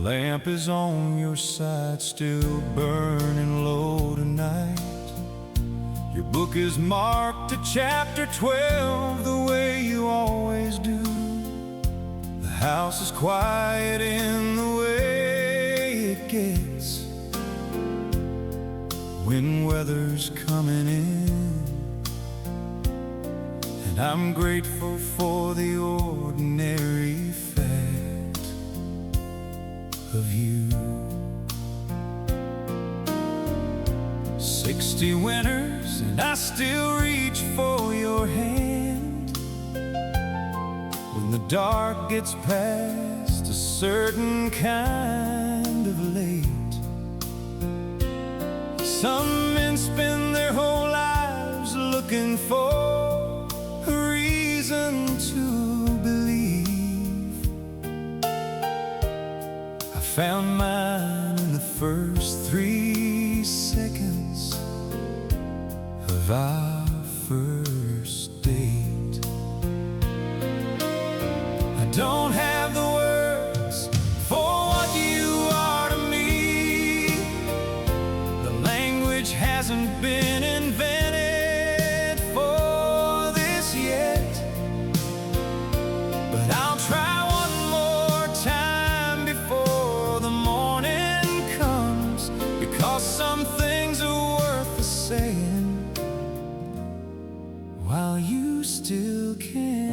lamp is on your side, still burning low tonight. Your book is marked to chapter 12, the way you always do. The house is quiet in the way it gets when weather's coming in. And I'm grateful for the ordinary fact of you. 60 winters and I still reach for your hand. When the dark gets past a certain kind of late, some men spend their whole lives looking for a reason to believe. I found mine in the first 3 seconds of our first date. I don't have the words for what you are to me. The language hasn't been invented for this yet, but I'll try one more time before the morning comes, because some things are worth the saying while you still can.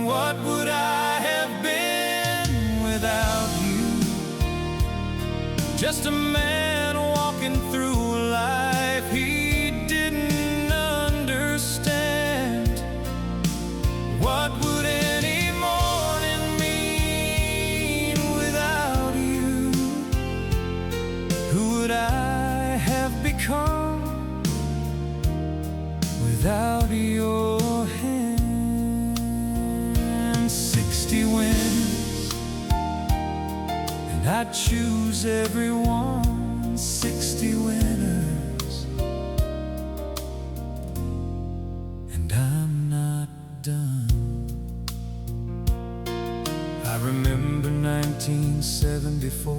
What would I have been without you? Just a man walking through life he didn't understand. What would any morning mean without you? Who would I have become without your hand? 60 wins, and I'd choose every one. 60 winners, and I'm not done. I remember 1974,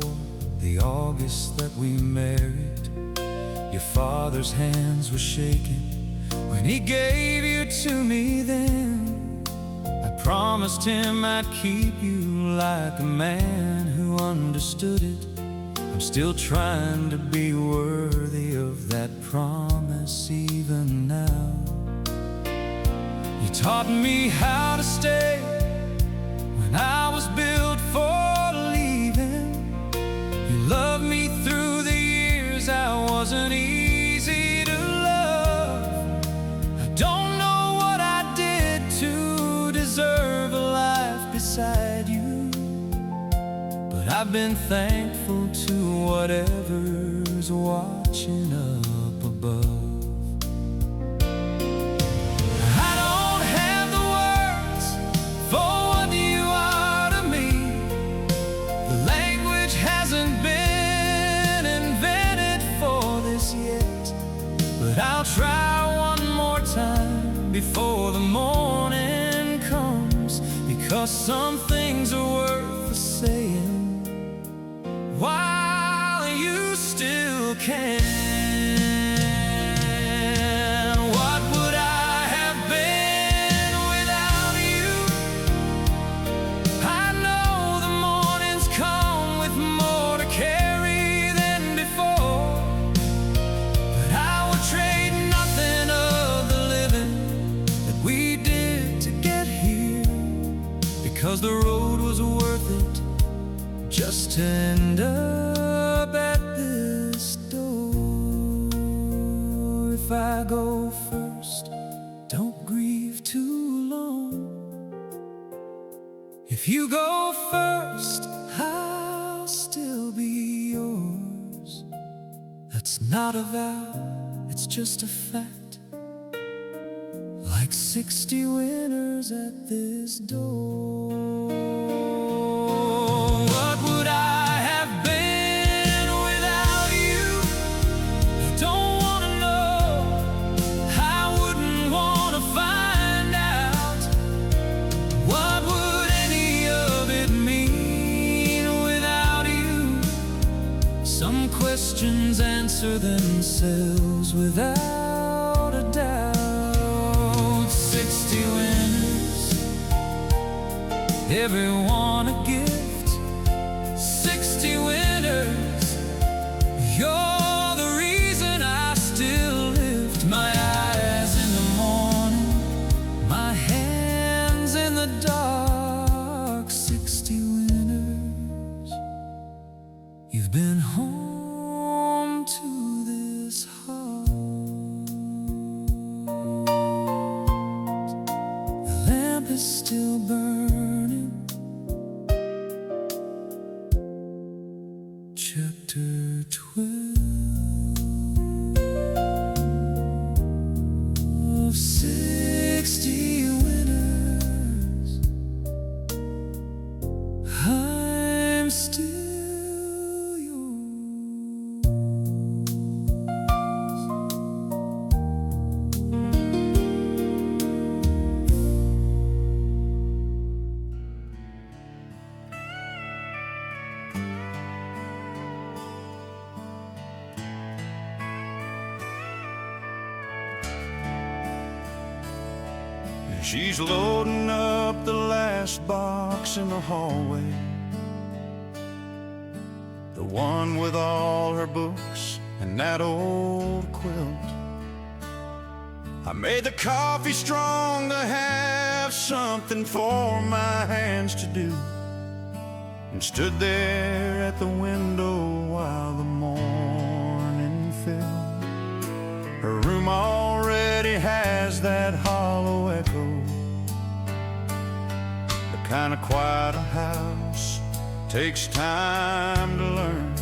the August that we married. Your father's hands were shaking when he gave you to me then. I promised him I'd keep you like a man who understood it. I'm still trying to be worthy of that promise even now. You taught me how to stay when I was built for leaving. You loved me through the years I wasn't easy to love. I don't know what I did to deserve a life beside you, but I've been thankful to whatever's watching up above. I don't have the words for what you are to me. The language hasn't been invented for this yet, but I'll try one more time before the morning comes, because some things are worth the saying while you still can. What would I have been without you? I know the mornings come with more to carry than before, but I would trade nothing of the living that we did to get here, because the road was worth it just to end up at this door. If I go first, don't grieve too long. If you go first, I'll still be yours. That's not a vow, it's just a fact. Like 60 winners at this door. What would I have been without you? I don't wanna know, I wouldn't wanna find out. What would any of it mean? answer themselves without a doubt. 60 winners, everyone a gift. 60 winners, you're the reason I still lift my eyes in the morning, my hands in the dark. 60 winners, you've been home to this heart. The lamp is still burning. Chapter 12. 60 winners, I'm still yours. She's loading up the last box in the hallway, the one with all her books and that old quilt. I made the coffee strong to have something for my hands to do, and stood there at the window while the morning fell. Her room already has that hollow echo, the kind of quiet a house takes time to learn.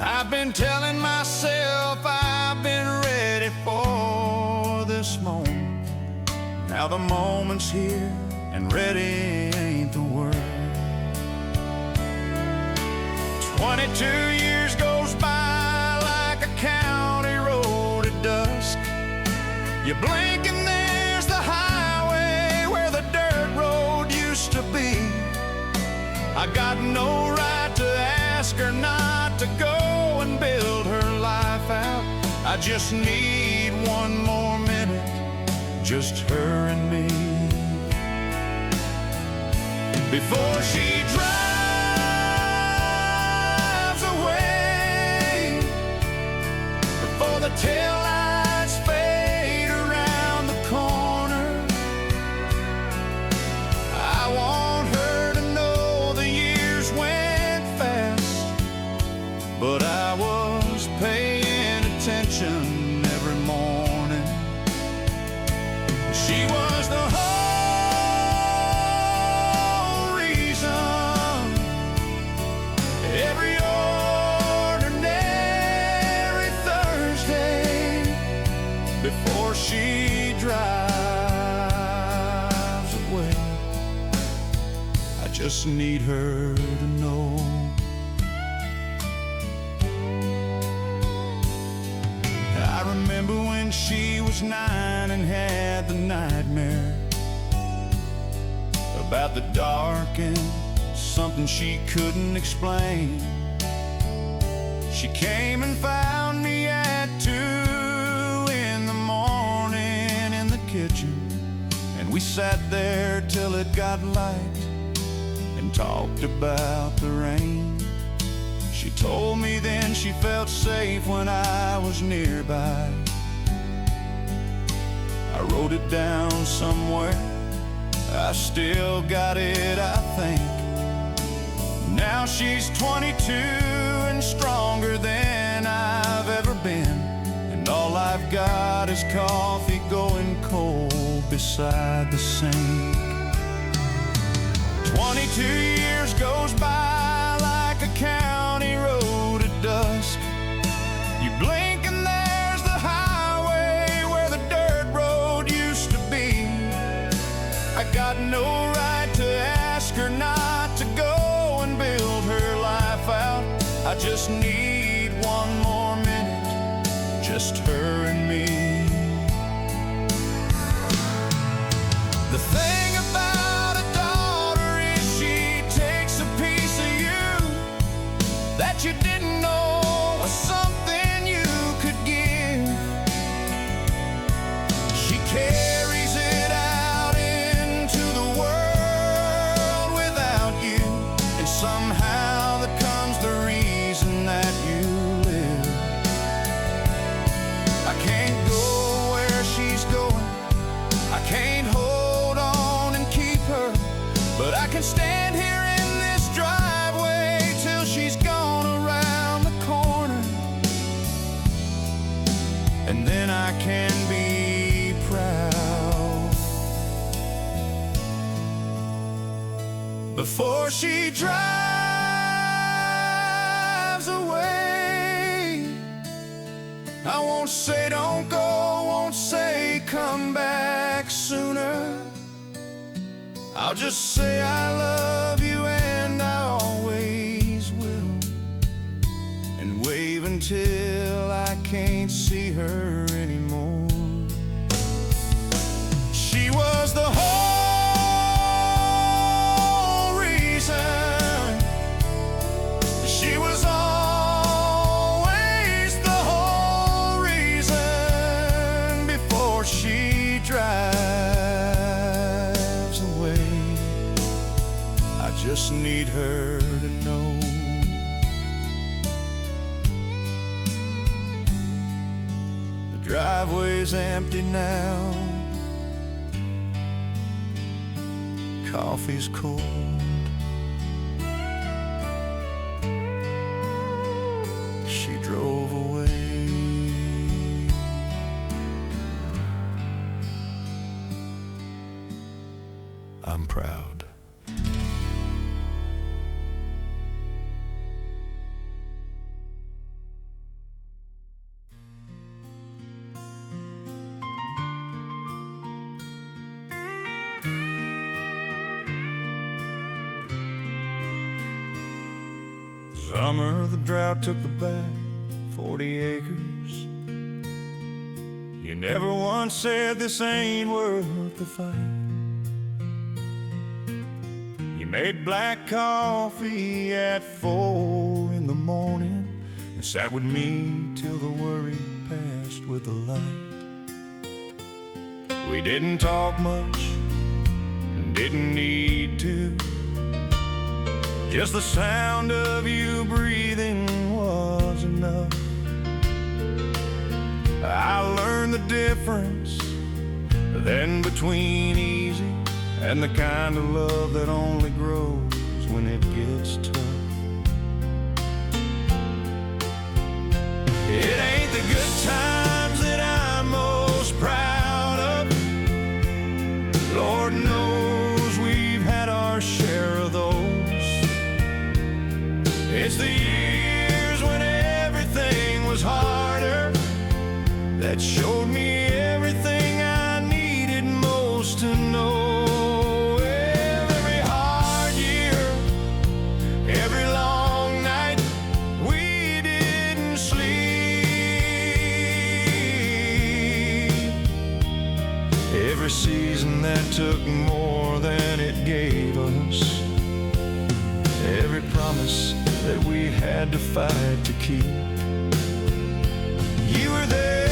I've been telling myself I've been ready for this moment. Now the moment's here and ready ain't the word. 22 years goes by like a county road at dusk. You blink and there's the highway where the dirt road used to be. I got no right to ask her not to go and build her life out. I just need one more minute, just her and me, before she drives away, before the taillights fade around the corner. I want her to know the years went fast, but I was paying attention every morning. She was the whole reason. Every ordinary Thursday before she drives away, I just need her to know. I remember when she was 9 and had the nightmare about the dark and something she couldn't explain. She came and found me at 2 in the morning in the kitchen, and we sat there till it got light and talked about the rain. She told me then she felt safe when I was nearby. I wrote it down somewhere, I still got it, I think. Now she's 22 and stronger than I've ever been, and all I've got is coffee going cold beside the sink. 22 years goes by like a county road at dusk. You blink and there's the highway where the dirt road used to be. I got no right to ask her not to go and build her life out. I just need one more minute, just her and me. The thing about a daughter is she takes a piece of you that you didn't know was before she drives away. I won't say don't go, won't say come back sooner. I'll just say I love you and I always will, and wave until I can't see her anymore. She was the whole reason. She was always the whole reason before she drives away. I just need her to know. The driveway's empty now. Coffee's cold. She drove away. I'm proud. Summer, the drought took the back 40 acres. You never once said this ain't worth the fight. You made black coffee at 4 in the morning and sat with me till the worry passed with the light. We didn't talk much and didn't need to. Just the sound of you breathing was enough. I learned the difference then between easy and the kind of love that only grows when it gets tough. It ain't the good times that I'm most proud of. Lord knows we've had our share of those. It's the years when everything was harder that showed me everything I needed most to know. Every hard year, every long night, we didn't sleep. Every season that took more than it gave us. Every promise that we had to fight to keep. You were there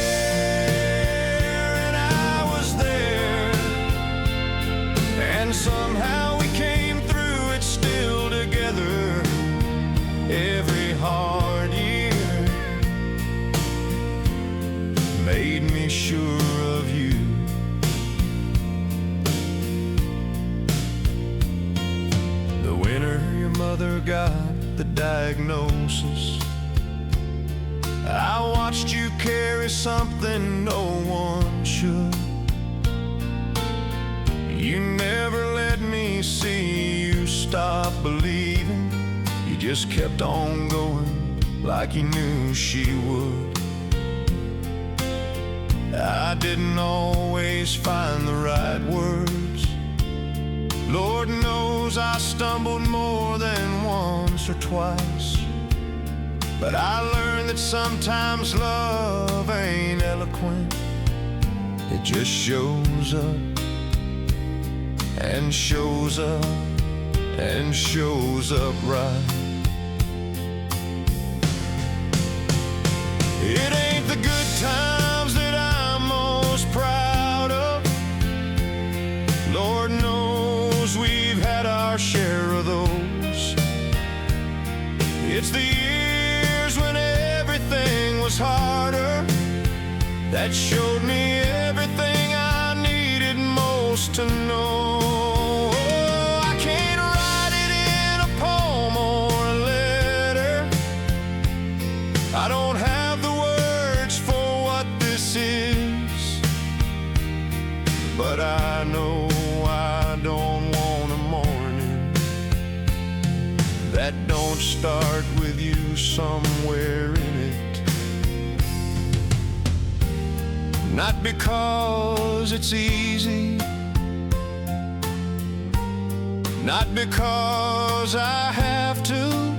and I was there, and somehow we came through it still together. Every hard year made me sure of you. The winter your mother got the diagnosis, I watched you carry something no one should. You never let me see you stop believing. You just kept on going like you knew she would. I didn't always find the right words. Lord knows I stumbled more than once or twice. But I learned that sometimes love ain't eloquent. It just shows up and shows up and shows up right. It ain't the good times that I'm most proud of. Lord knows we've had our share of those. It's the years when everything was harder that showed me everything I needed most to know. I can't write it in a poem or a letter. I don't have the words for what this is, but I know I don't want a morning don't start with you somewhere in it. Not because it's easy, not because I have to,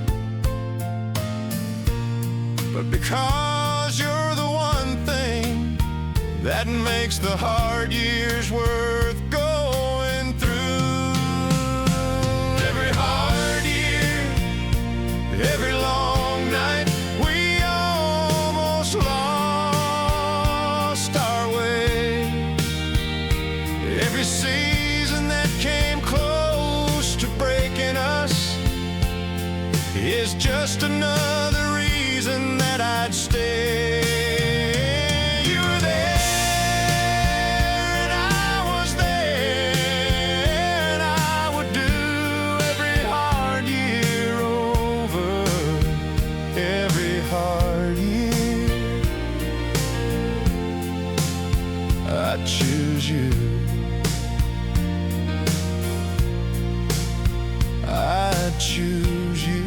but because you're the one thing that makes the hard years worth going through. Every hard year, every long night, we almost lost our way. Every season that came close to breaking us is just another reason that I'd stay. You were there and I was there, and I would do every hard year over, every hard year. I choose you, I choose you.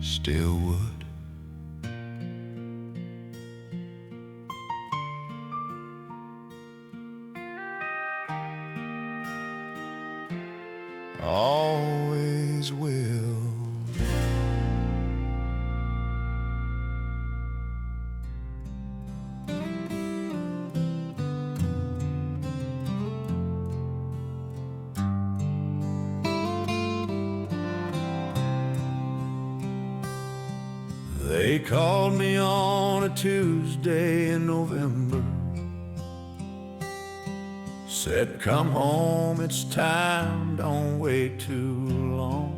Still would. Always will. They called me on a Tuesday in November, said come home, it's time, don't wait too long.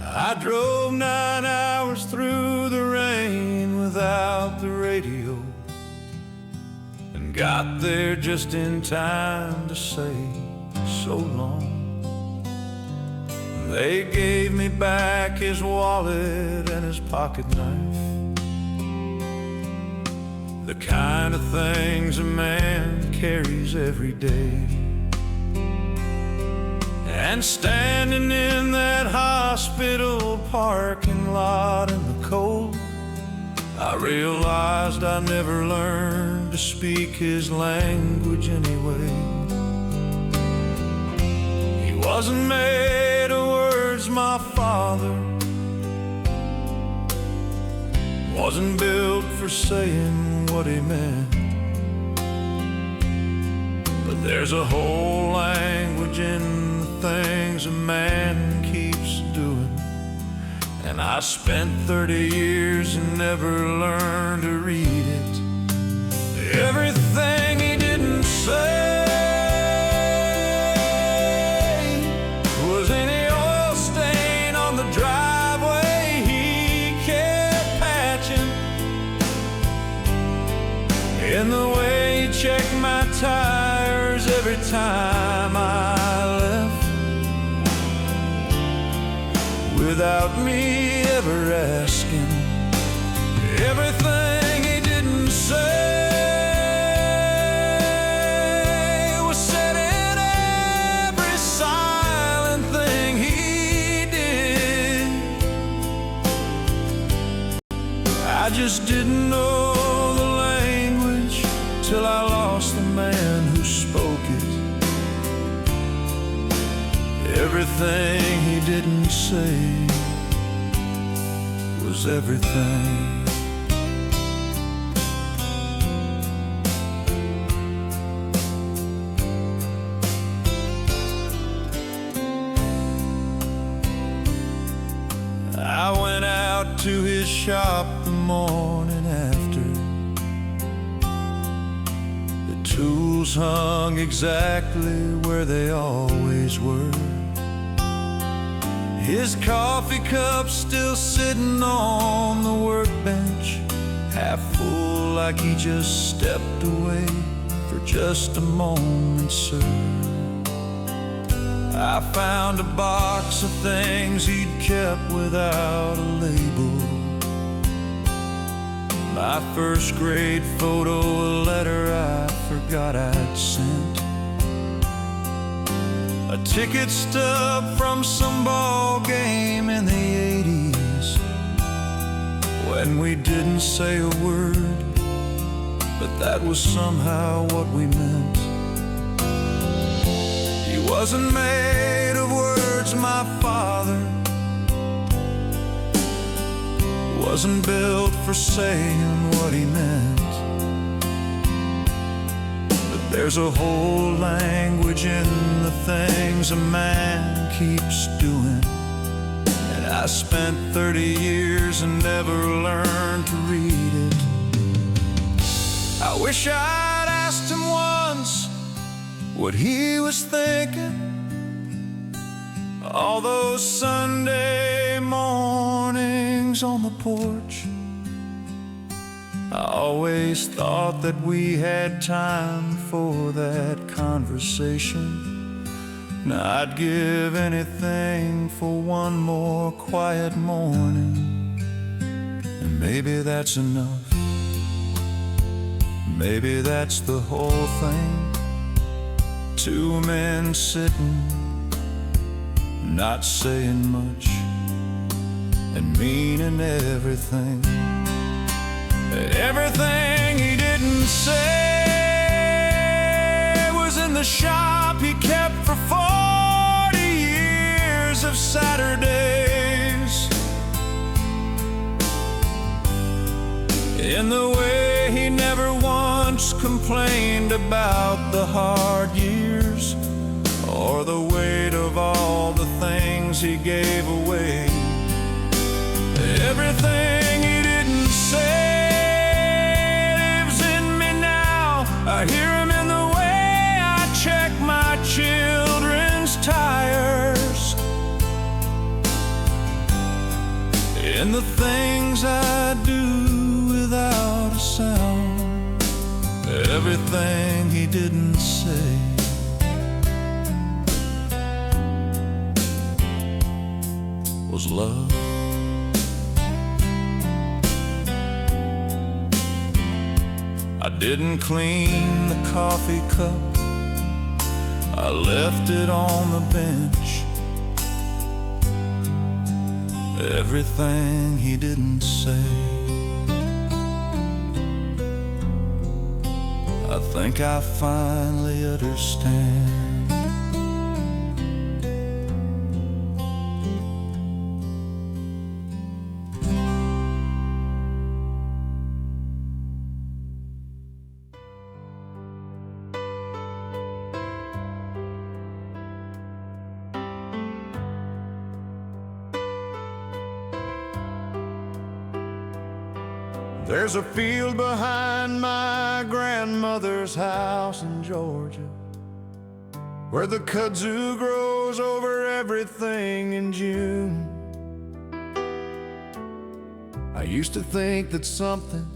I drove 9 hours through the rain without the radio, and got there just in time to say so long. They gave me back his wallet and his pocket knife, the kind of things a man carries every day. And standing in that hospital parking lot in the cold, I realized I never learned to speak his language anyway. He wasn't made of words, my father wasn't built for saying what he meant. But there's a whole language in the things a man keeps doing, and I spent 30 years and never learned to read it. Everything he didn't say was any oil stain on the driveway he kept patching, in the way he checked my tires every time I left, without me ever asking. Everything he didn't say was said in every silent thing he did. I just didn't know the language till I lost the man who spoke it. Everything he didn't say was everything. I went out to his shop the morning after. The tools hung exactly where they always were. His coffee cup still sitting on the workbench, half full like he just stepped away for just a moment, sir. I found a box of things he'd kept without a label. My first grade photo, a letter I forgot I'd sent. a ticket stub from some ball game in the 80s, when we didn't say a word, but that was somehow what we meant. He wasn't made of words, my father wasn't built for saying what he meant. But there's a whole language in the things a man keeps doing, and I spent 30 years and never learned to read it. I wish I'd asked him once what he was thinking, all those Sunday mornings on the porch. I always thought that we had time for that conversation. Now I'd give anything for one more quiet morning, and maybe that's enough. Maybe that's the whole thing. Two men sitting, not saying much, and meaning everything. Everything he didn't say was in the shop he kept for 40 years of Saturdays. In the way he never once complained about the hard years, or the weight of all the things he gave away. Everything he didn't say lives in me now. I hear him in the way I check my children's tires, in the things I do without a sound. Everything he didn't say was love. I didn't clean the coffee cup, I left it on the bench. Everything he didn't say, I think I finally understand. There's a field behind my grandmother's house in Georgia, where the kudzu grows over everything in June. I used to think that something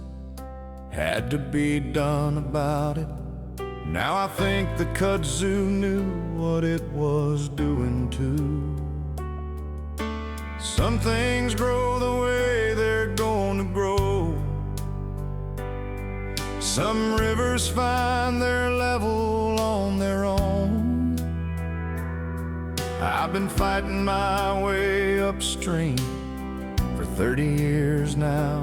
had to be done about it. Now I think the kudzu knew what it was doing too. Some things grow the way they're gonna grow. Some rivers find their level on their own. I've been fighting my way upstream for 30 years now,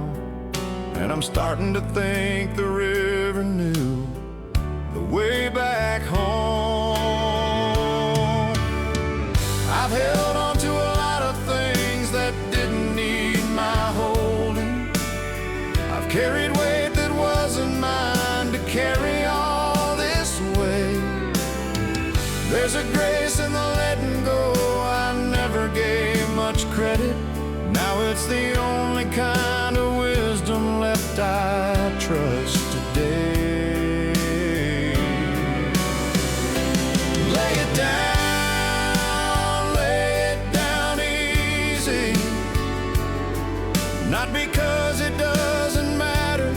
and I'm starting to think the river knew the way back home. I've held on to a lot of things that didn't need my holding. I've carried weight that wasn't mine to carry all this weight. There's a grace in the letting go I never gave much credit. Now it's the only kind of wisdom left I trust today. Lay it down easy. Not because it doesn't matter,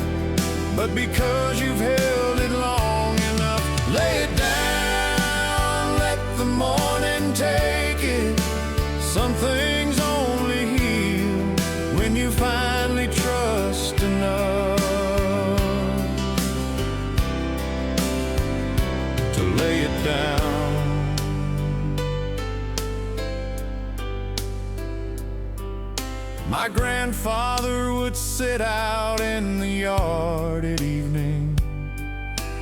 but because you've held it long enough. Lay it down, let the morning take it. Some things only heal when you finally trust enough to lay it down. would sit out in the yard at evening,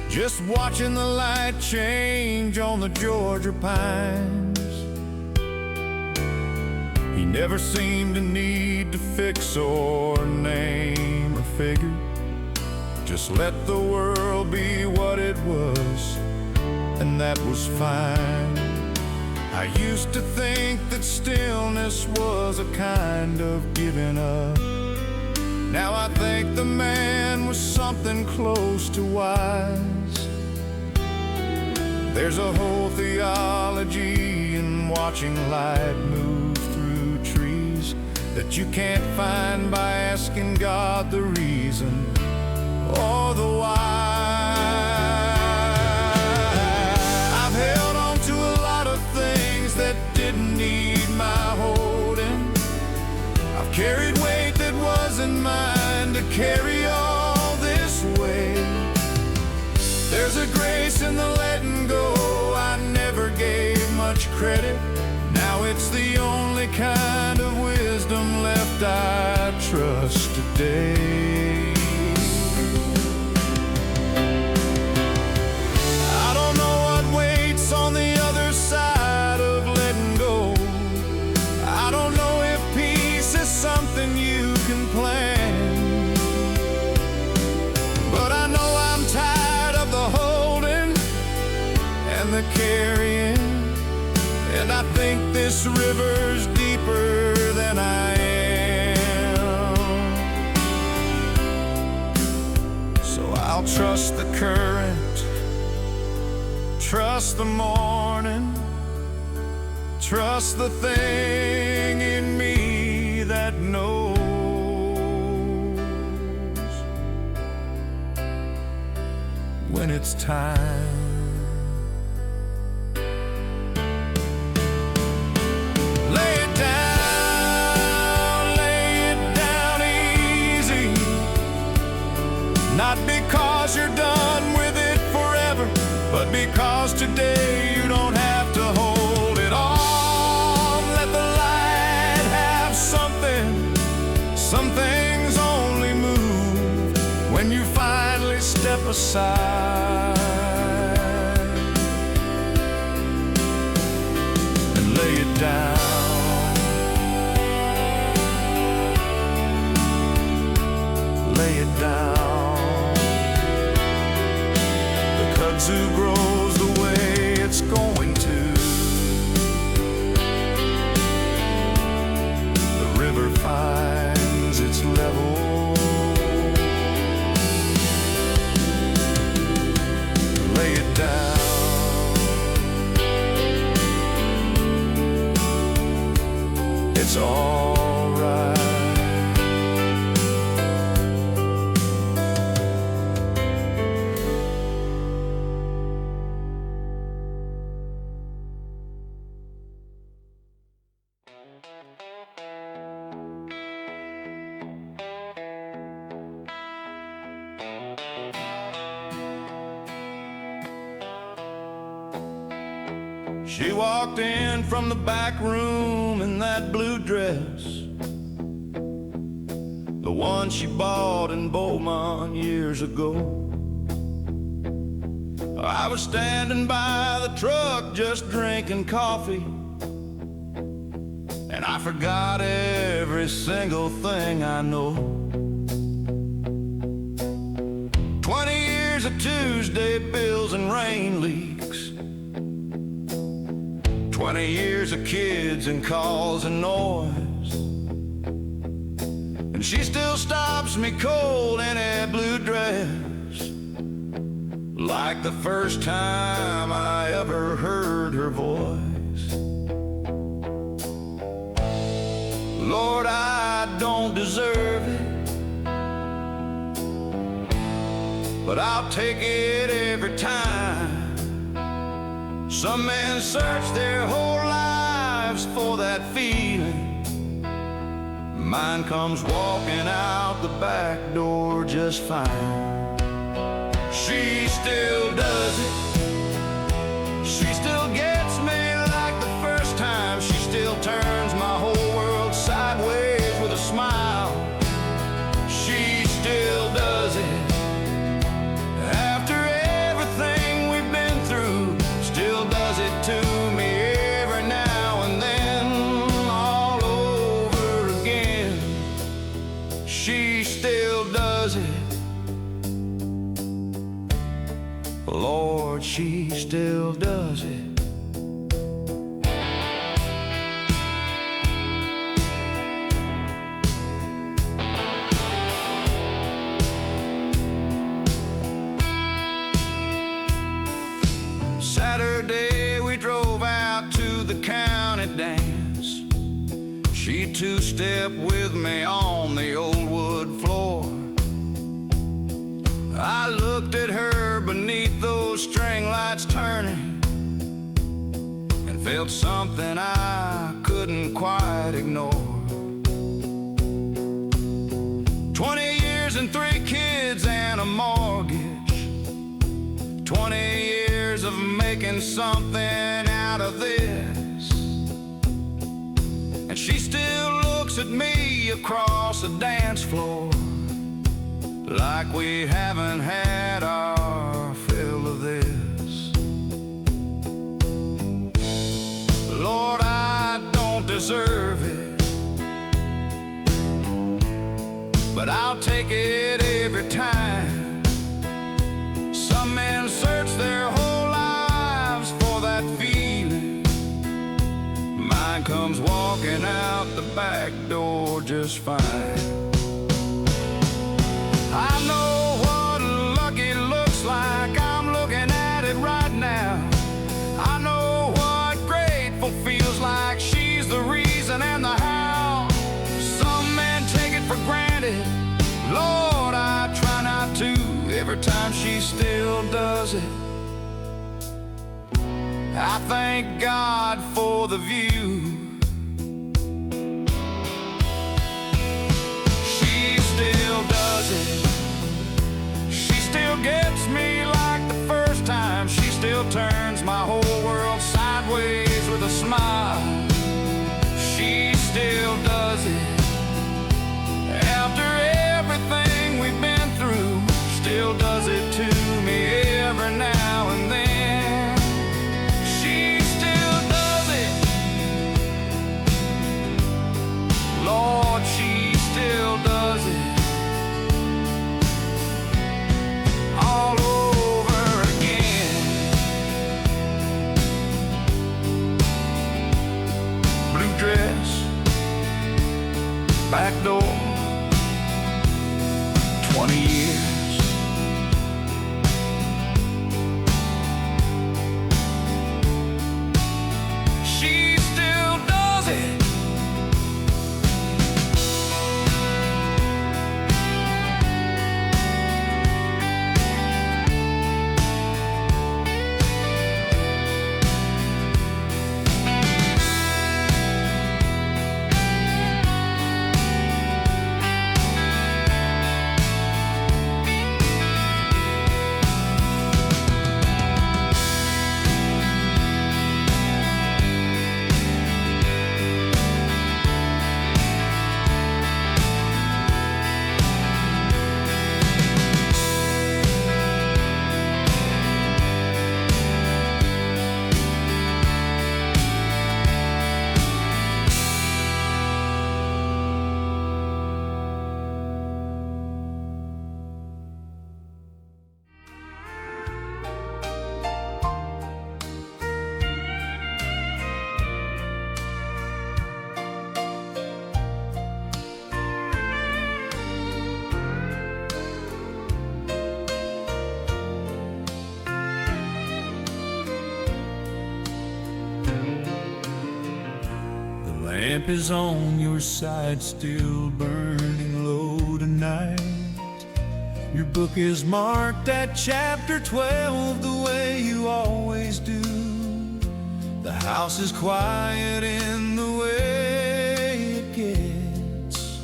just watching the light change on the Georgia pines. He never seemed to need to fix or name or figure, just let the world be what it was, and that was fine. I used to think that stillness was a kind of giving up. Now I think the man was something close to wise. There's a whole theology in watching light move through trees that you can't find by asking God the reason or the why. I've held on to a lot of things that didn't need my holding. I've carried weight that wasn't mine to carry all this weight. There's a grace in the letting go I never gave much credit. Now it's the only kind of wisdom left I trust today. I don't know what waits on the other side of letting go. I don't know if peace is something you can plan, but I know I'm tired of the holding and the carrying, and I think this river's deeper than I am. So I'll trust the current, trust the morning, trust the thing in me that knows when it's time. Lay it down easy. Not because you're done with it forever, but because today you don't have to hold it on. Let the light have something. Some things only move when you finally step aside and lay it down. Lay it down. The kudzu grows the way it's going to. The river finds its level. Lay it down. It's all right. She walked in from the back room in that blue dress, the one she bought in Beaumont years ago. I was standing by the truck just drinking coffee, and I forgot every single thing I know. 20 years of Tuesday bills and rain leaks, 20 years of kids and calls and noise, and she still stops me cold in a blue dress, like the first time I ever heard her voice. Lord, I don't deserve it, but I'll take it every time. Some men search their whole lives for that feeling. Mine comes walking out the back door just fine. She still does it. She still gets me like the first time. She still turns my whole world sideways with a smile. she still does it. Lord, she still does it. Saturday we drove out to the county dance. She two-stepped with me on the old wood floor. I looked at her beneath those string lights turning and felt something I couldn't quite ignore. 20 years and 3 kids and a mortgage. 20 years of making something out of this. And she still looks at me across the dance floor like we haven't had our fill of this. Lord, I don't deserve it, but I'll take it every time. Some men search their whole lives for that feeling. Mine comes walking out the back door just fine. I know what lucky looks like, I'm looking at it right now. I know what grateful feels like, she's the reason and the how. Some men take it for granted, Lord, I try not to. Every time she still does it, I thank God for the view. She still does it. She still gets me like the first time. She still turns my whole world sideways with a smile. She still does it. After everything we've been through, still does it to me every now and then. She still does it. Lord, she still does it. All over again. Blue dress, back door, 20 years. She still does it. Lamp is on your side, still burning low tonight. Your book is marked at chapter 12 the way you always do. The house is quiet in the way it gets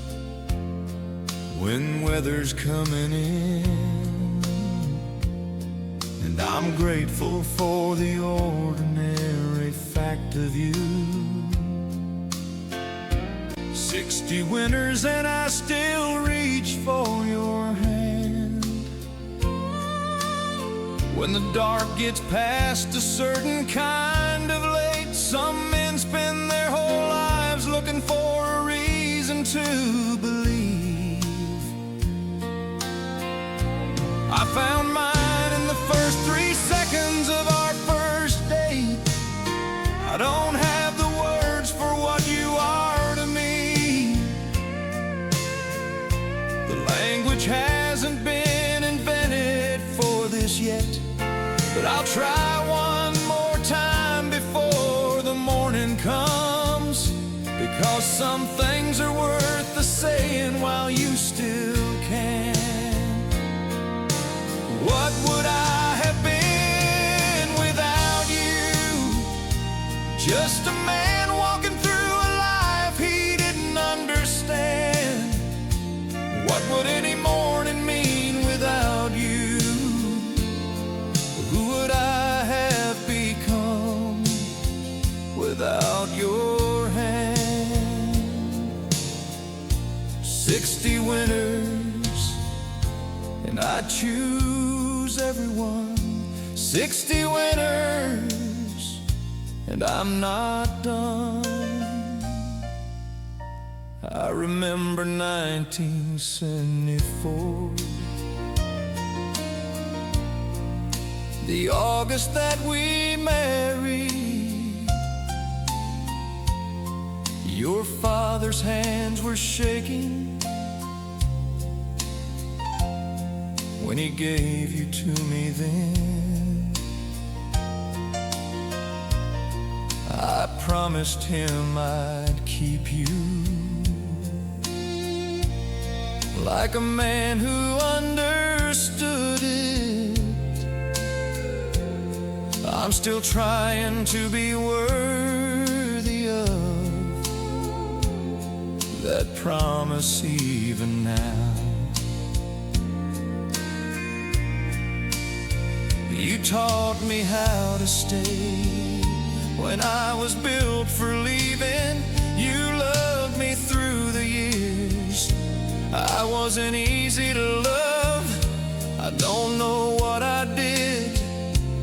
when weather's coming in. And I'm grateful for the ordinary fact of you. 60 winters and I still reach for your hand. When the dark gets past a certain kind of late, some men spend their whole lives looking for a reason to believe. I found mine in the first 3 seconds of our first date. I don't have the words for what you are to me. The language hasn't been invented for this yet, but I'll try one more time before the morning comes, because some things are worth the saying while you still can. What would I have been without you? Just a man walking through a life he didn't understand. What would any morning mean without you? Who would I have become without your hand? 60 winters, and I choose everyone. 60 winters, and I'm not done. I remember 1974, the August that we married. Your father's hands were shaking when he gave you to me then. I promised him I'd keep you, like a man who understood it. I'm still trying to be worthy of that promise even now. You taught me how to stay when I was built for leaving. You loved me through the years. I wasn't easy to love. I don't know what I did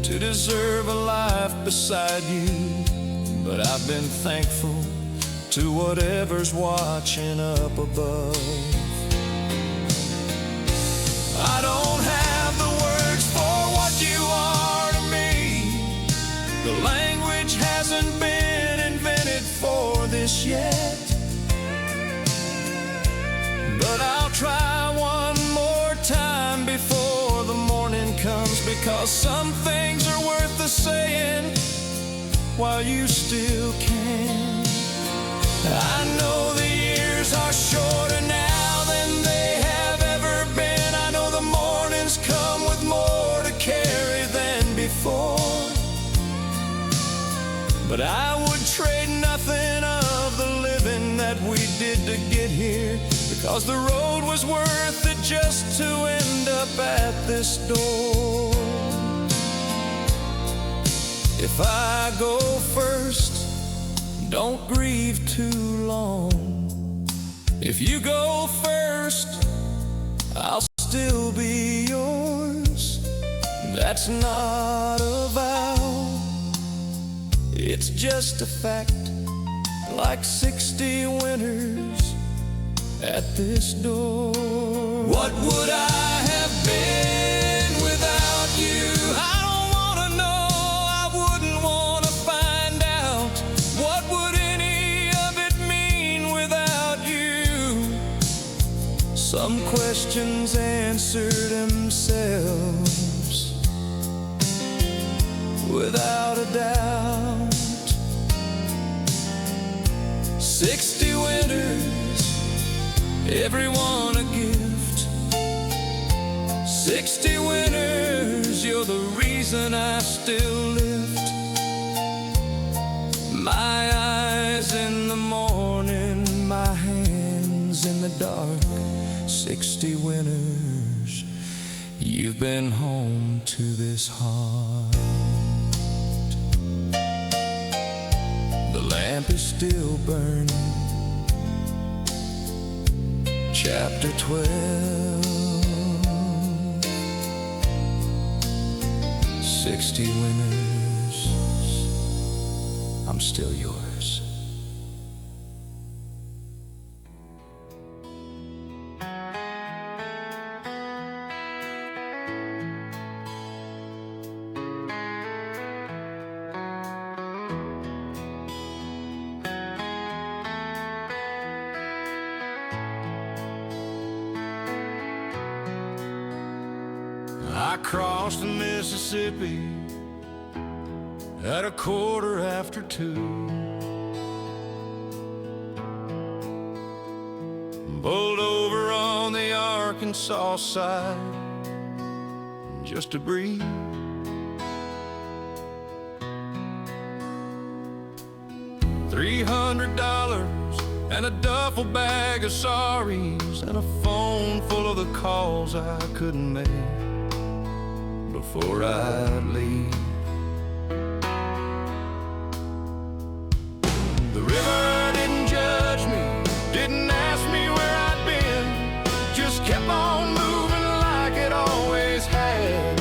to deserve a life beside you, but I've been thankful to whatever's watching up above. I don't have the words for what you are to me. The language hasn't been invented for this yet, but I'll try one more time before the morning comes, because some things are worth the saying while you still can. I know the years are shorter now than they have ever been. I know the mornings come with more to carry than before, but I would trade nothing of the living that we did to get here, because the road was worth it just to end up at this door. If I go first, don't grieve too long. If you go first, I'll still be yours. That's not a vow, it's just a fact, like 60 winters at this door. What would I have been without you? I don't wanna know, I wouldn't wanna find out. What would any of it mean without you? Some questions answer themselves without a doubt. 60 winters, everyone a gift. 60 winters, you're the reason I still lift my eyes in the morning, my hands in the dark. 60 winters, you've been home to this heart. The lamp is still burning. Chapter 12, 60 winters, I'm still yours. I crossed the Mississippi at 2:15. Pulled over on the Arkansas side just to breathe. $300 and a duffel bag of sorries and a phone full of the calls I couldn't make before I'd leave. The river didn't judge me, didn't ask me where I'd been, just kept on moving like it always had.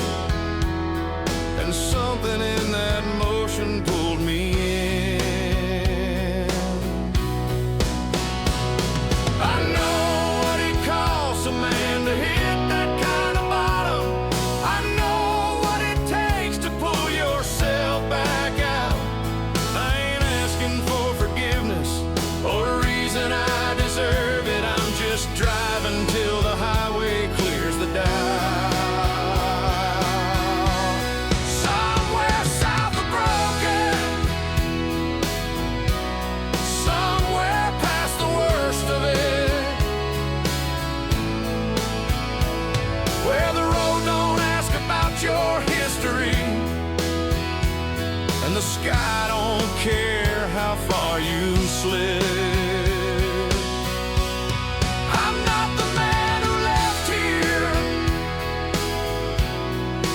And something in that motion pulled me in. I know what it costs a man to hit that kind of bottom. I know what it takes to pull yourself back out. I ain't asking for forgiveness or a reason I deserve it. I'm just driving till the highway clears the doubt. Somewhere south of broken, somewhere past the worst of it, where the road don't ask about your history and the sky don't care how far you slid. I'm not the man who left here,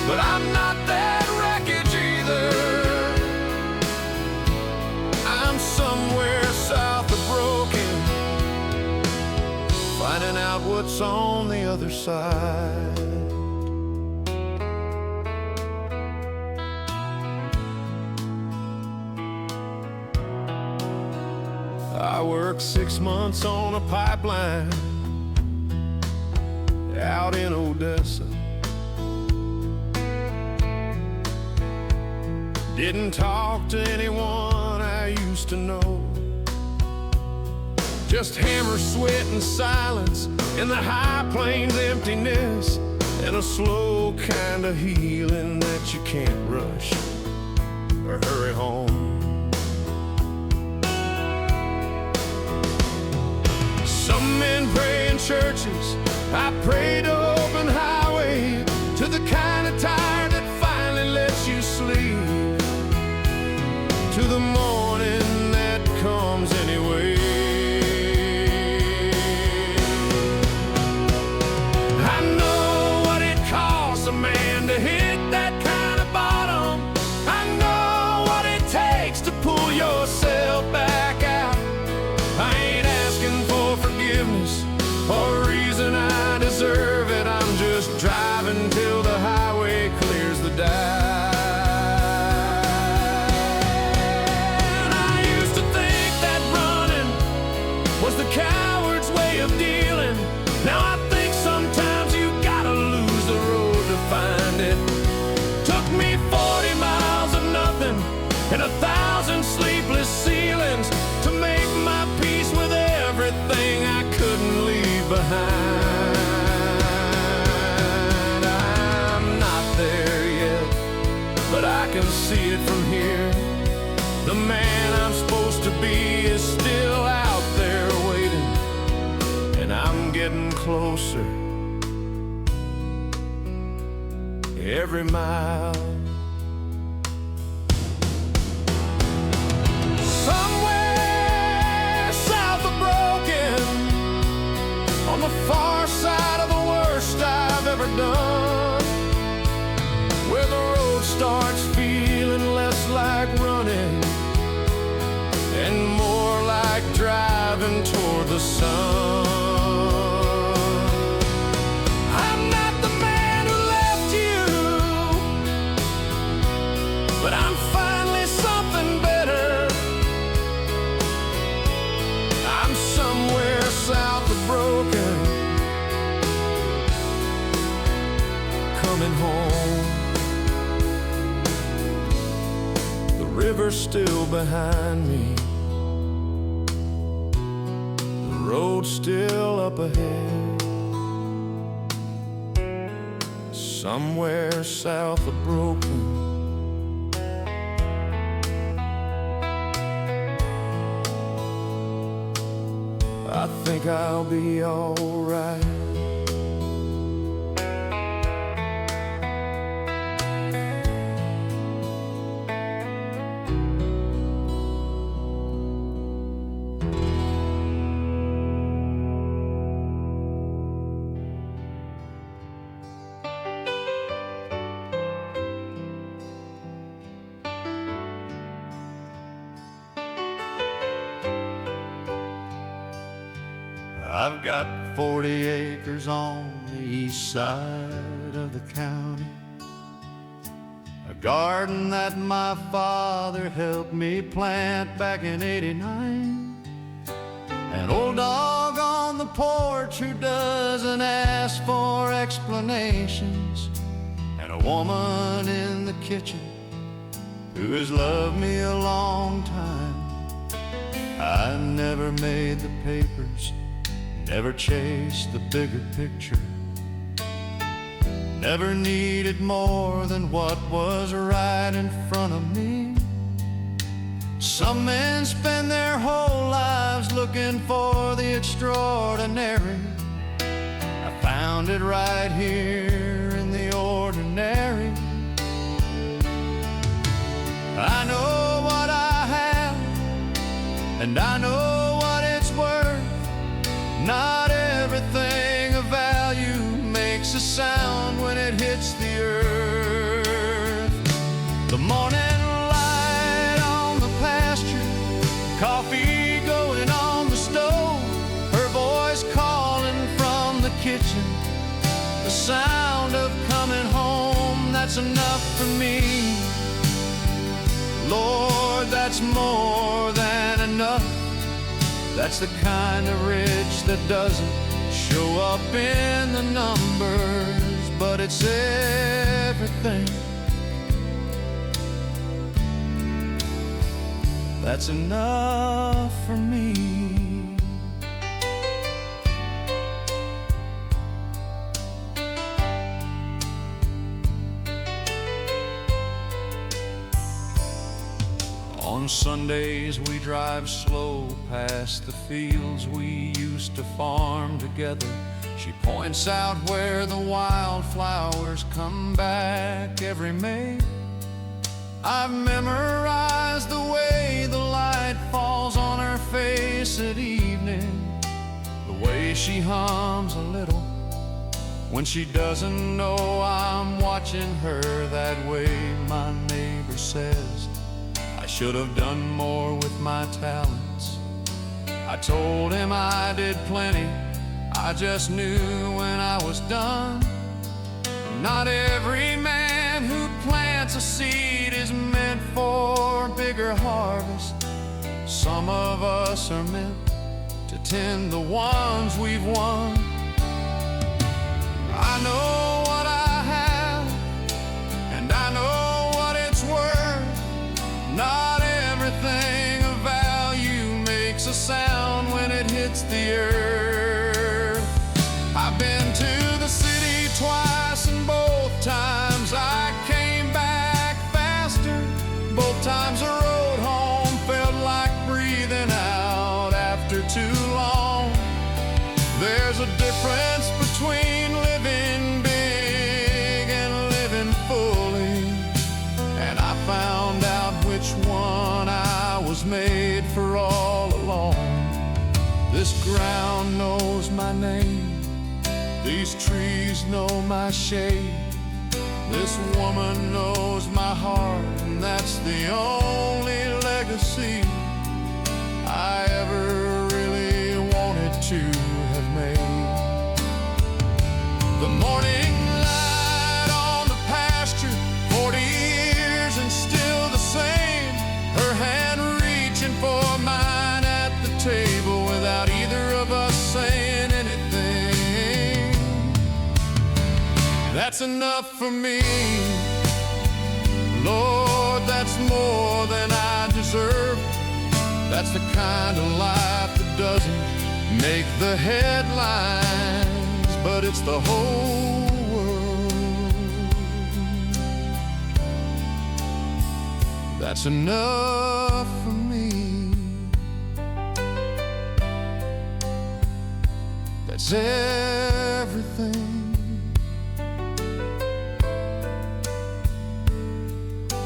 but I'm not that wreckage either. I'm somewhere south of broken, finding out what's on the other side. I worked 6 months on a pipeline out in Odessa. Didn't talk to anyone I used to know, just hammer, sweat, and silence in the high plains emptiness, and a slow kind of healing that you can't rush or hurry home. Some men pray in churches, I pray to open highway, to the kind of tire that finally lets you sleep, to the morning that comes anyway. I know what it costs a man to hit that kind of bottom. I know what it takes to pull yourself back out. I ain't asking for forgiveness or a reason I deserve it. I'm just driving till the highway clears the doubt. I used to think that running was the coward's way of dealing. Now I think sometimes you gotta lose the road to find it. Took me 40 miles of nothing and 1,000 sleepless ceilings to make my peace with everything I couldn't leave behind. I'm not there yet, but I can see it from here. The man I'm supposed to be is still out there waiting, and I'm getting closer every mile. Somewhere south of broken, on the far side of the worst I've ever done, where the road starts feeling less like running and more like driving toward the sun. I'm not the man who left you, but I'm finally something better. I'm somewhere south of broken, coming home. The river's still behind me, the road's still up ahead. somewhere south of Broken. I think I'll be alright. I've got 40 acres on the east side of the county, a garden that my father helped me plant back in '89, an old dog on the porch who doesn't ask for explanations, and a woman in the kitchen who has loved me a long time. I never made the papers, never chased the bigger picture, never needed more than what was right in front of me. Some men spend their whole lives looking for the extraordinary. I found it right here in the ordinary. I know what I have, and I know what it's worth. Not everything of value makes a sound when it hits the earth. The morning light on the pasture, coffee going on the stove, her voice calling from the kitchen, the sound of coming home, that's enough for me. Lord, that's more than enough. That's the kind of rich that doesn't show up in the numbers, but it's everything. That's enough for me. On Sundays we drive slow past the fields we used to farm together. She points out where the wildflowers come back every May. I've memorized the way the light falls on her face at evening, the way she hums a little when she doesn't know I'm watching her. That way my neighbor says I should have done more with my talents. I told him I did plenty, I just knew when I was done. Not every man who plants a seed is meant for bigger harvest. Some of us are meant to tend the ones we've won. I know what I have, and I know what it's worth. Not everything of value makes a sound when it hits the earth. I've been to the city twice, and both times I came back faster. Both times the road home felt like breathing out after too long. There's a difference between living big and living fully, and I found out which one I was made for all along. This ground knows my name, these trees know my shade, this woman knows my heart, and that's the only legacy I ever really wanted to have made. The morning light on the pasture, 40 years and still the same. Her hand reaching for mine at the table without either of us saying anything. That's enough for me. Lord, that's more than I deserve. That's the kind of life that doesn't make the headlines, but it's the whole world. That's enough for me. That's everything.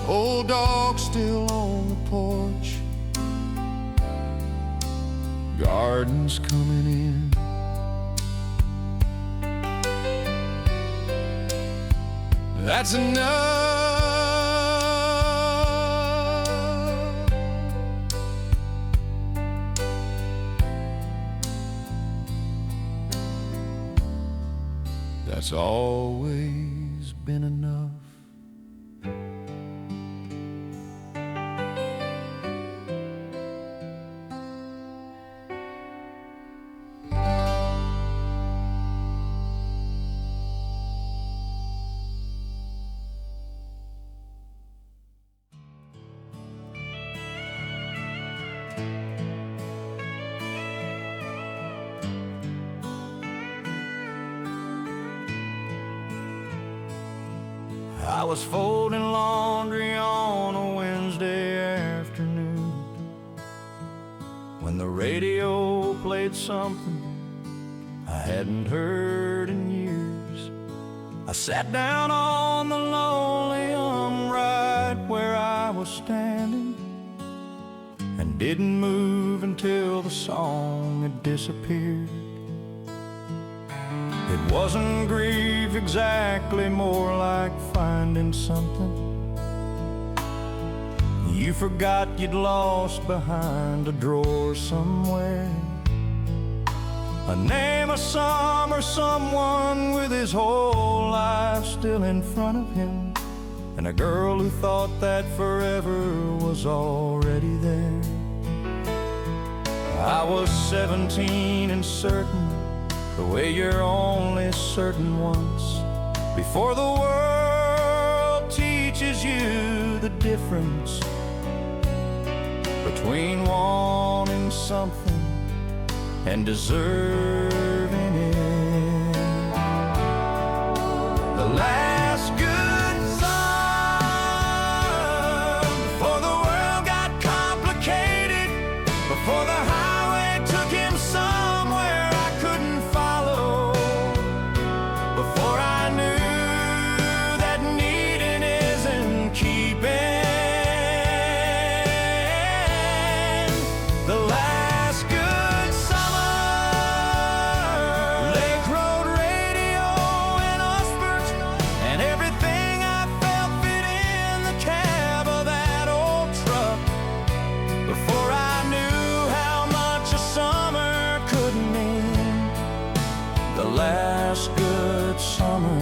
Old dog still on the porch, garden's coming in. That's enough. That's always been enough. I was folding laundry on a Wednesday afternoon when the radio played something I hadn't heard in years. I sat down on the linoleum right where I was standing and didn't move until the song had disappeared. It wasn't grief exactly, more like finding something you forgot you'd lost behind a drawer somewhere. A name, a summer, someone with his whole life still in front of him, and a girl who thought that forever was already there. I was 17 and certain, the way you're only certain once before the world teaches you the difference between wanting something and deserving it. The last good song before the world got complicated, before the highway took him somewhere I couldn't follow, before I knew that needing isn't keeping. The last good summer, Lake Road radio in Usbert, and everything I felt fit in the cab of that old truck, before I knew how much a summer could mean. The last good summer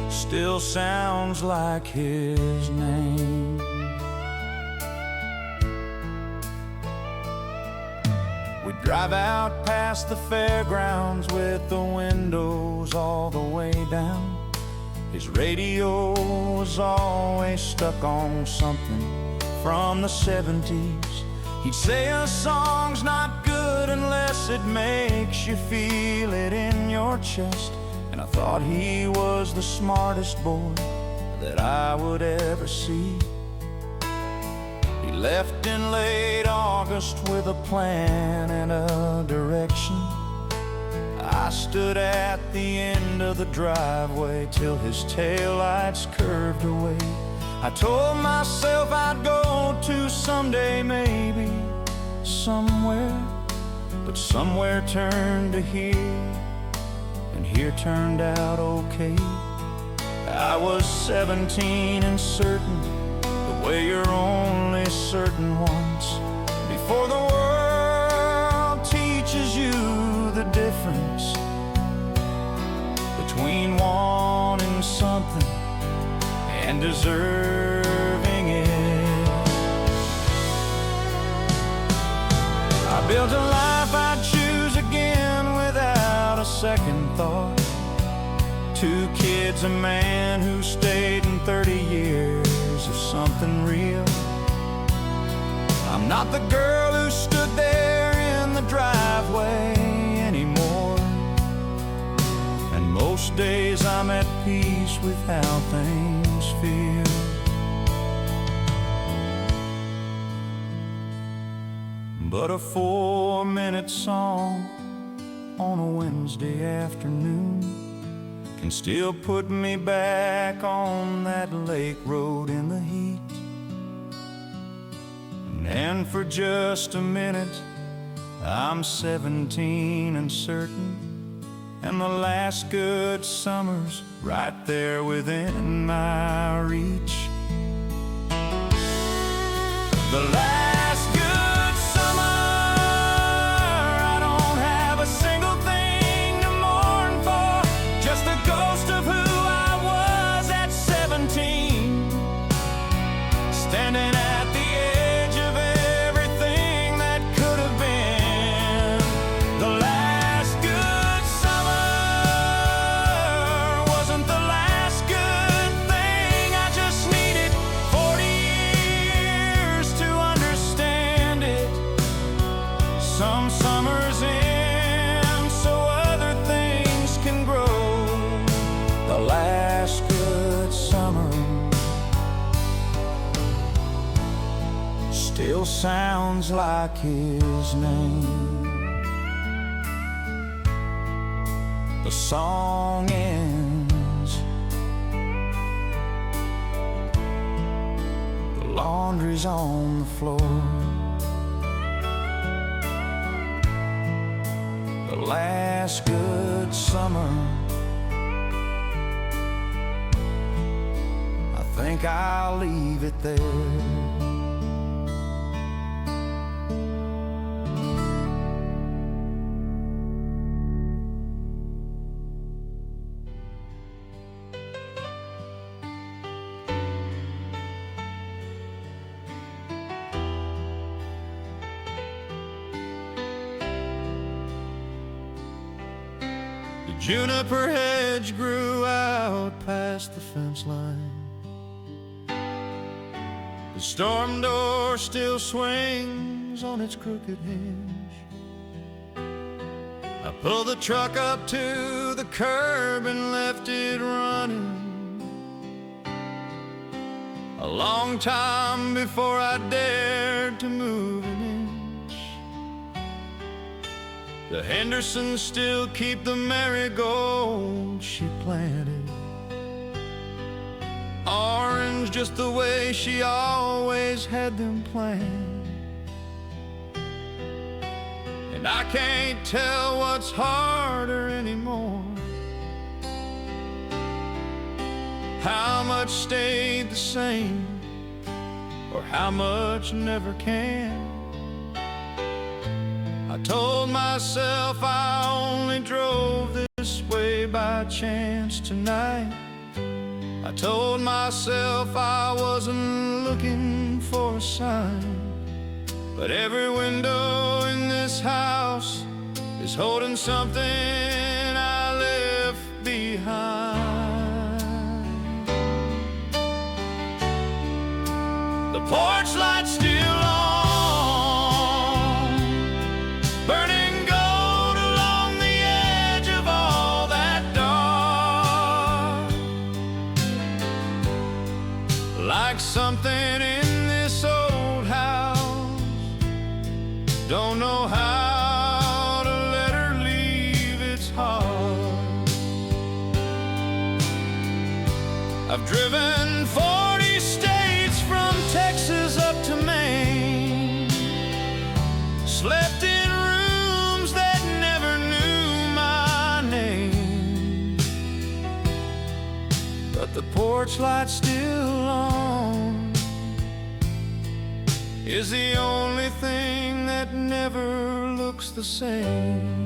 still sounds like his name. We drive out past the fairgrounds with the windows all the way down. His radio was always stuck on something from the 70s. He'd say a song's not good unless it makes you feel it in your chest. And I thought he was the smartest boy that I would ever see. He left in late August with a plan and a direction. I stood at the end of the driveway till his taillights curved away. I told myself I'd go to someday, maybe somewhere, but somewhere turned to here, and here turned out okay. I was 17 and certain, the way you're only certain once before the world teaches you the difference between wanting something and deserving it. I built a life I'd choose again without a second thought. 2 kids, a man who stayed in 30 years of something real. I'm not the girl who stood there in the driveway anymore, and most days I'm at peace with how things Nashville. But a 4-minute song on a Wednesday afternoon can still put me back on that lake road in the heat. And for just a minute, I'm 17 and certain, and the last good summer's right there within my reach. The last good summer, I don't have a single thing to mourn for, just a ghost of who I was at 17, standing at the edge of everything that could have been. The last good summer wasn't the last good thing. I just needed 40 years to understand it. Some summers end so other things can grow. The last good summer still sounds like his name. The song ends, the laundry's on the floor. The last good summer, I think I'll leave it there. The juniper hedge grew out past the fence line. The storm door still swings on its crooked hinge. I pulled the truck up to the curb and left it running a long time before I dared to move an inch. The Hendersons still keep the marigold she planted, orange just the way she always had them planned. And I can't tell what's harder anymore, how much stayed the same or how much never can. I told myself I only drove this way by chance tonight. I told myself I wasn't looking for a sign, but every window in this house is holding something I left behind. The porch light's still on, burning gold along the edge of all that dark, like something in this old house don't know how to let her leave its heart. I've driven 40 states from Texas up to Maine, slept in rooms that never knew my name, but the porch light's still on, is the only thing that never looks the same.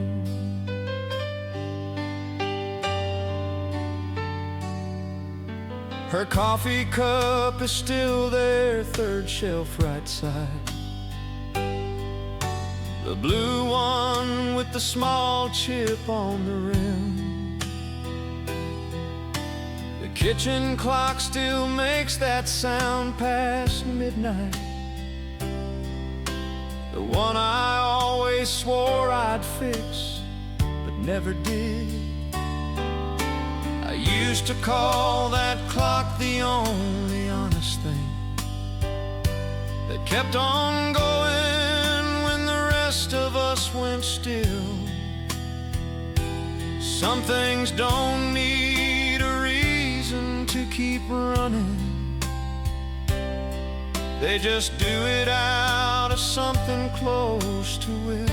Her coffee cup is still there, third shelf right side, the blue one with the small chip on the rim. The kitchen clock still makes that sound past midnight, the one I always swore I'd fix, but never did. I I used to call that clock the only honest thing that kept on going when the rest of us went still. Some things don't need a reason to keep running. They just do it out of something close to will.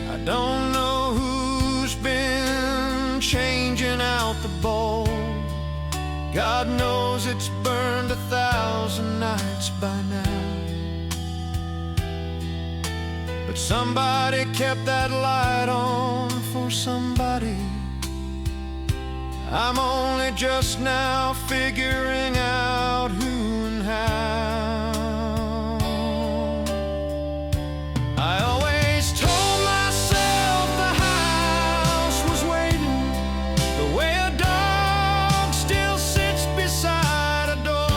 I don't know who's been changing out the bulb. God knows it's burned 1,000 nights by now. But somebody kept that light on for somebody. I'm only just now figuring out who and how. I always told myself the house was waiting, the way a dog still sits beside a door.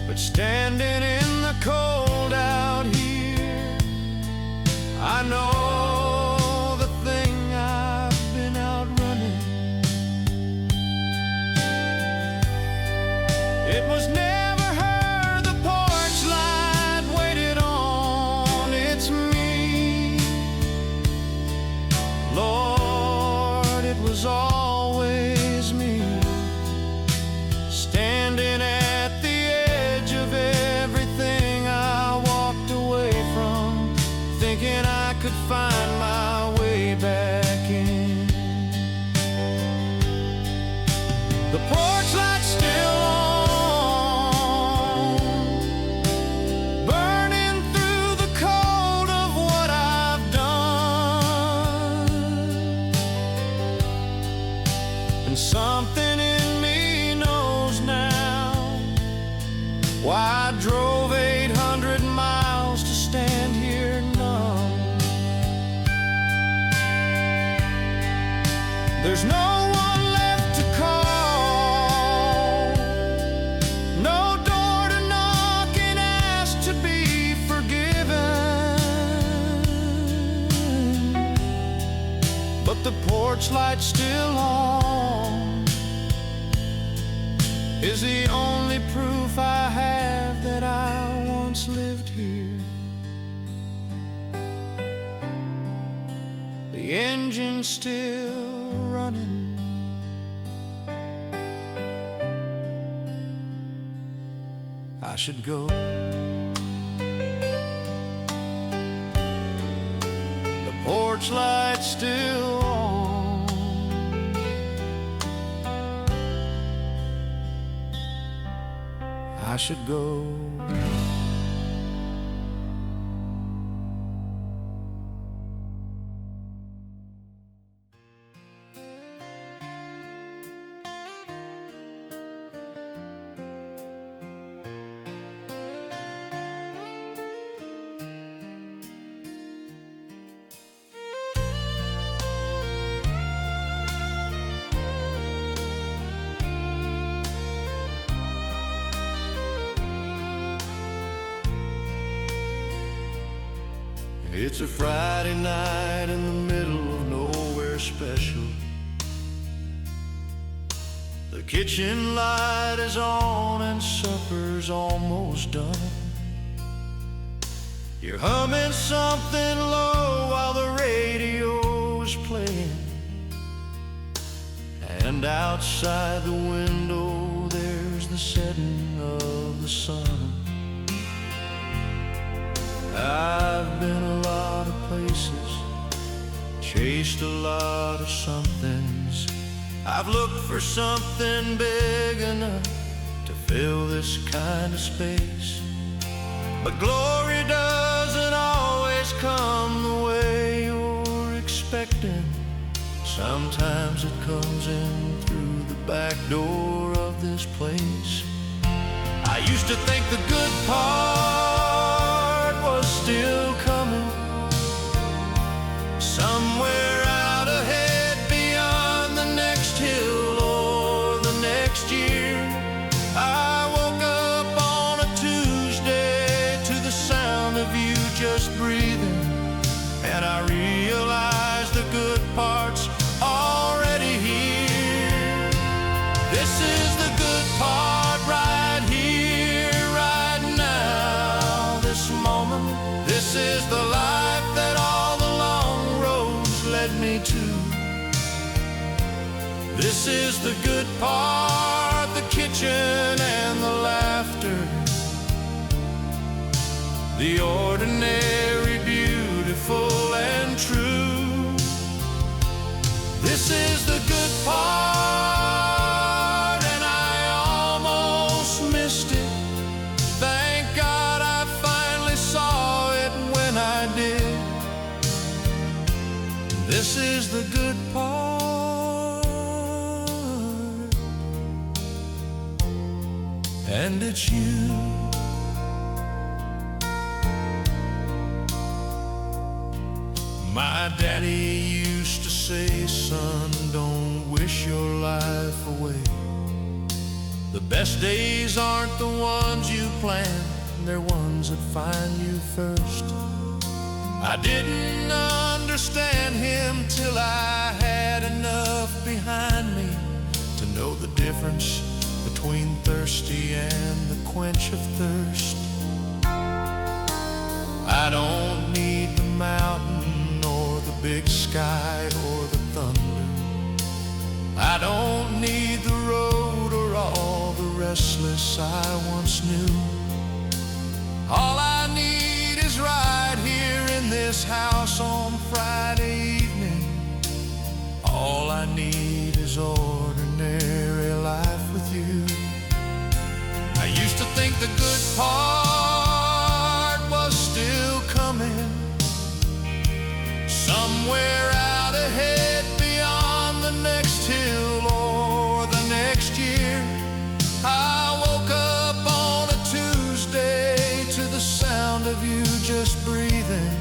But standing in the cold out here, I know it was never her the porch light waited on. It's me, Lord, it was always me, standing at the edge of everything I walked away from, thinking I could find my way back in. The porch light's still on, burning through the cold of what I've done. And something in me knows now why I drove 800 miles to stand here numb. There's no one left to call, no door to knock and ask to be forgiven. But the porch light's still on, is the only proof I have that I once lived here. The engine's still running, I should go. The porch light's still on, I should go. It's a Friday night in the middle of nowhere special. The kitchen light is on and supper's almost done. You're humming something low while the radio is playing, and outside the window there's the setting of the sun. I've been a lot of places, chased a lot of somethings. I've looked for something big enough to fill this kind of space. But glory doesn't always come the way you're expecting. Sometimes it comes in through the back door of this place. I used to think the good part was still coming, somewhere out ahead beyond the next hill or the next year. I woke up on a Tuesday to the sound of you just breathing, and I realize the good part's already here. This is the good part right here, right now, this moment. This is the life that all the long roads led me to. This is the good part, the kitchen and the laughter, the ordinary, beautiful and true. This is the good part, and I almost missed it. Thank God I finally saw it when I did. This is the good part, and it's you. My daddy used to say, son, don't wish your life away. The best days aren't the ones you plan, they're ones that find you first. I didn't understand him till I had enough behind me to know the difference between thirsty and the quench of thirst. I don't need the mountain or the big sky or the thunder. I don't need the road or all the restless I once knew. All I need is right here in this house on Friday evening. All I need is ordinary life with you. I used to think the good part was still coming, somewhere out ahead beyond the next hill or the next year. I woke up on a Tuesday to the sound of you just breathing,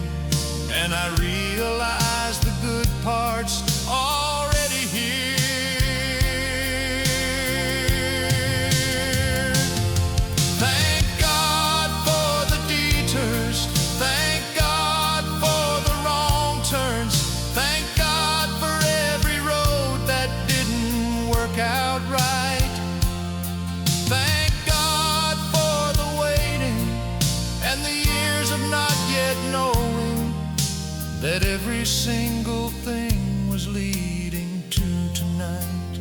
and I realized the good part's already here. Thank God for the detours, thank God for the wrong turns, thank God for every road that didn't work out right. Thank God for the waiting and the years of not yet knowing that every single thing was leading to tonight.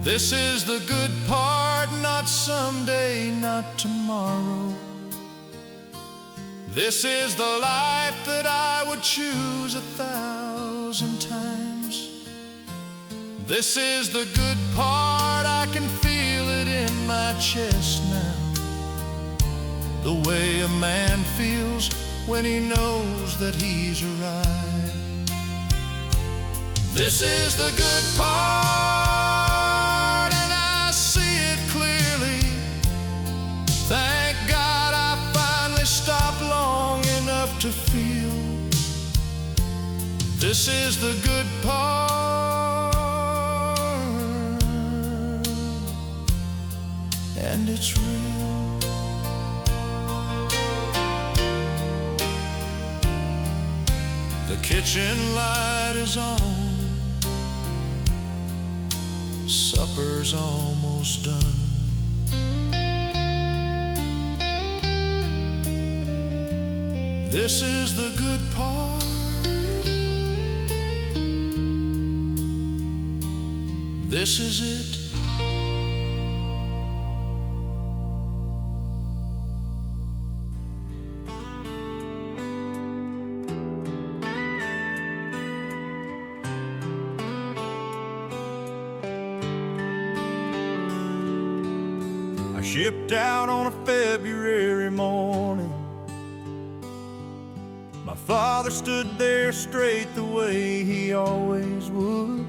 This is the good part, not someday, not tomorrow. This is the life that I would choose 1,000 times. This is the good part, I can feel it in my chest now. The way a man feels when he knows that he's arrived. This is the good part, and I see it clearly. Thank God I finally stopped long enough to feel. This is the good part, and it's real. The kitchen light is on, supper's almost done. This is the good part, this is it. I shipped out on a February morning. My father stood there straight the way he always would.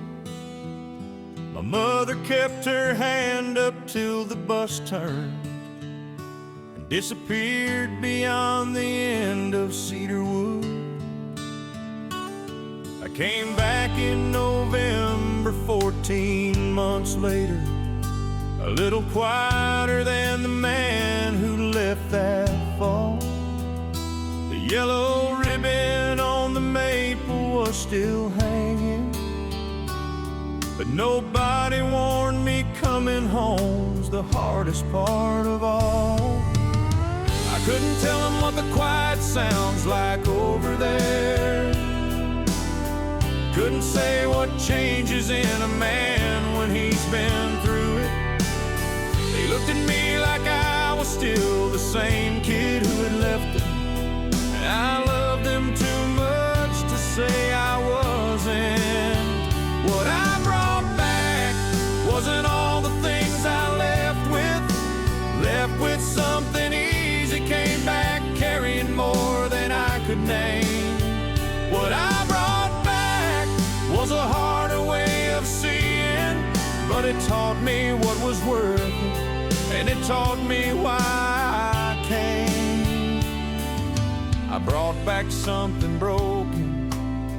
My mother kept her hand up till the bus turned and disappeared beyond the end of Cedarwood. I came back in November, 14 months later, a little quieter than the man who left that fall. The yellow ribbon on the was still hanging. But nobody warned me coming home's the hardest part of all. I couldn't tell them what the quiet sounds like over there. Couldn't say what changes in a man when he's been through it. They looked at me like I was still the same kid who had left them. And I loved them too much to say I wasn't. What I brought back wasn't all the things I left with something easy. Came back carrying more than I could name. What I brought back was a harder way of seeing, but it taught me what was worth it, and it taught me why I came. I brought back something broken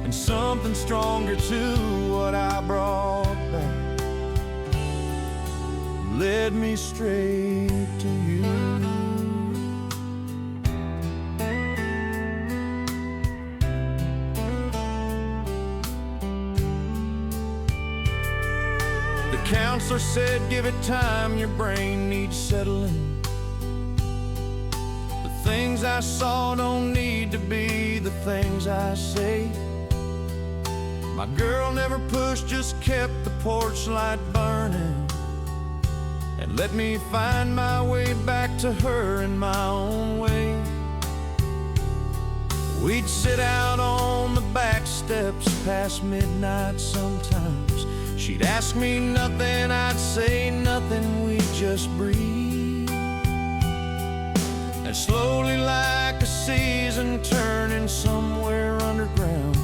and something stronger too. What I brought back led me straight to you. The counselor said, give it time, your brain needs settling. The things I saw don't need to be the things I say. My girl never pushed, just kept the porch light burning, and let me find my way back to her in my own way. We'd sit out on the back steps past midnight sometimes. She'd ask me nothing, I'd say nothing, we'd just breathe. And slowly, like a season turning somewhere underground,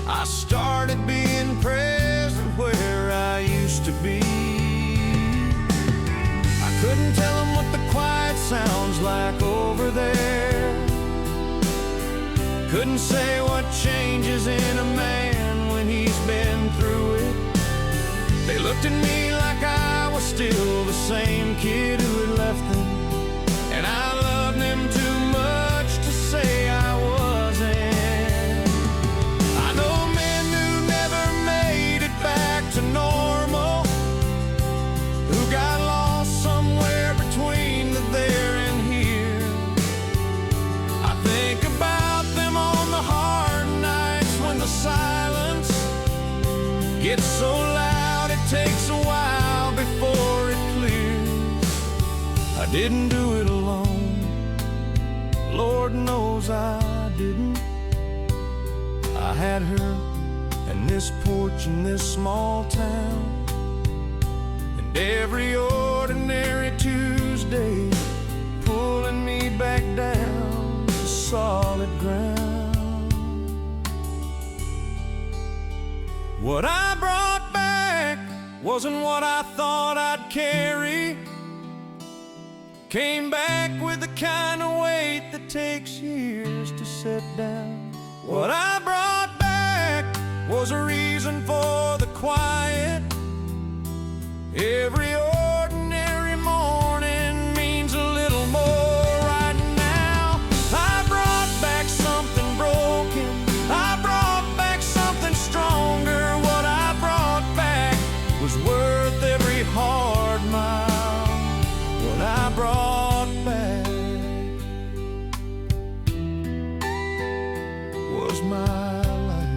I started being present where I used to be. I couldn't tell them what the quiet sounds like over there. Couldn't say what changes in a man when he's been through it. They looked at me like I was still the same kid who had left them, and I loved them too much to say I wasn't. I know men who never made it back to normal, who got lost somewhere between the there and here. I think about them on the hard nights when the silence gets so loud it takes a while before it clears. I didn't do it alone, Lord knows I didn't. I had her and this porch in this small town, and every ordinary Tuesday pulling me back down to solid ground. What I brought back wasn't what I thought I'd carry. Came back with the kind of weight that takes years to set down. What I brought back was a reason for the quiet. Every ordinary morning means a little more right now. I brought back something broken, I brought back something stronger. What I brought back was worth every hard mile. What I brought back was my life.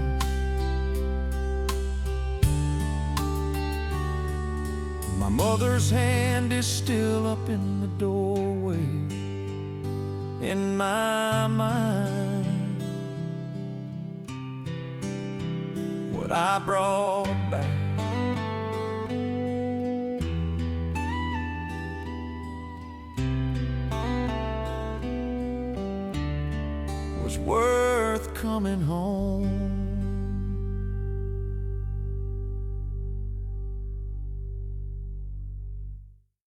My mother's hand is still up in the doorway in my mind. What I brought back was worth coming home.